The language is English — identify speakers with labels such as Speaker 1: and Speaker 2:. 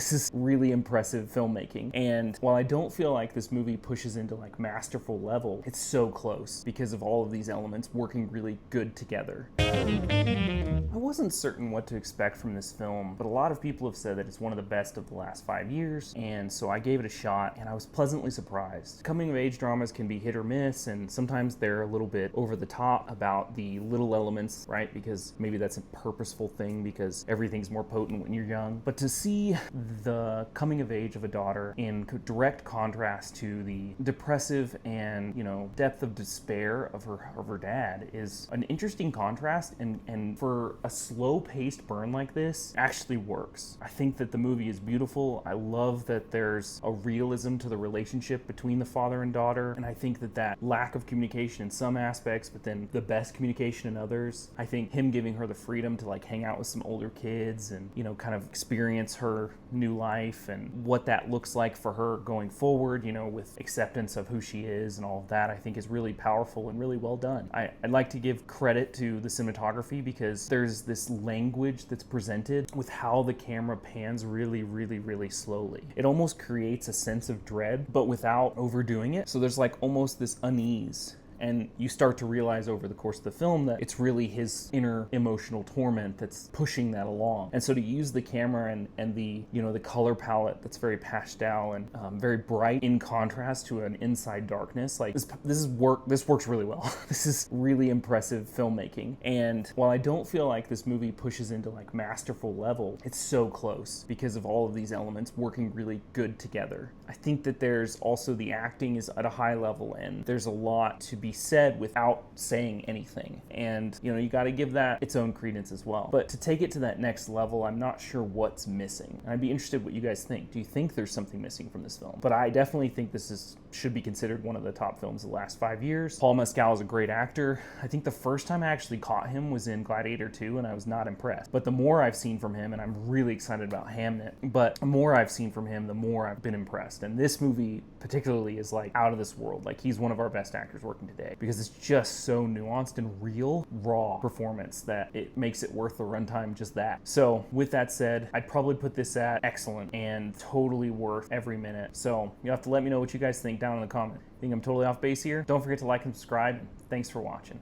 Speaker 1: This is really impressive filmmaking. And while I don't feel like this movie pushes into like masterful level, it's so close because of all of these elements working really good together. I wasn't certain what to expect from this film, but a lot of people have said that it's one of the best of the last 5 years, and so I gave it a shot, and I was pleasantly surprised. Coming-of-age dramas can be hit or miss, and sometimes they're a little bit over the top about the little elements, right? Because maybe that's a purposeful thing, because everything's more potent when you're young. But to see the coming-of-age of a daughter in direct contrast to the depressive and, depth of despair of her dad is an interesting contrast, and for a slow-paced burn like this actually works. I think that the movie is beautiful. I love that there's a realism to the relationship between the father and daughter, and I think that lack of communication in some aspects, but then the best communication in others. I think him giving her the freedom to like hang out with some older kids and, kind of experience her new life and what that looks like for her going forward, with acceptance of who she is and all of that, I think is really powerful and really well done. I'd like to give credit to the cinematography because there's this language that's presented with how the camera pans really, really, really slowly. It almost creates a sense of dread, but without overdoing it. So there's like almost this unease. And you start to realize over the course of the film that it's really his inner emotional torment that's pushing that along. And so to use the camera and the, the color palette that's very pastel and very bright in contrast to an inside darkness, like this works really well. This is really impressive filmmaking. And while I don't feel like this movie pushes into like masterful level, it's so close because of all of these elements working really good together. I think that there's also the acting is at a high level and there's a lot to be said without saying anything, and you got to give that its own credence as well. But to take it to that next level, I'm not sure what's missing, and I'd be interested what you guys think. Do you think there's something missing from this film? But I definitely think this should be considered one of the top films of the last 5 years. Paul Mescal is a great actor. I think the first time I actually caught him was in Gladiator 2, and I was not impressed. But the more I've seen from him, and I'm really excited about Hamnet, but the more I've seen from him, the more I've been impressed. And this movie particularly is like out of this world. Like he's one of our best actors working today because it's just so nuanced and real, raw performance that it makes it worth the runtime just that. So with that said, I'd probably put this at excellent and totally worth every minute. So you'll have to let me know what you guys think down in the comment. Think I'm totally off base here? Don't forget to like and subscribe. Thanks for watching.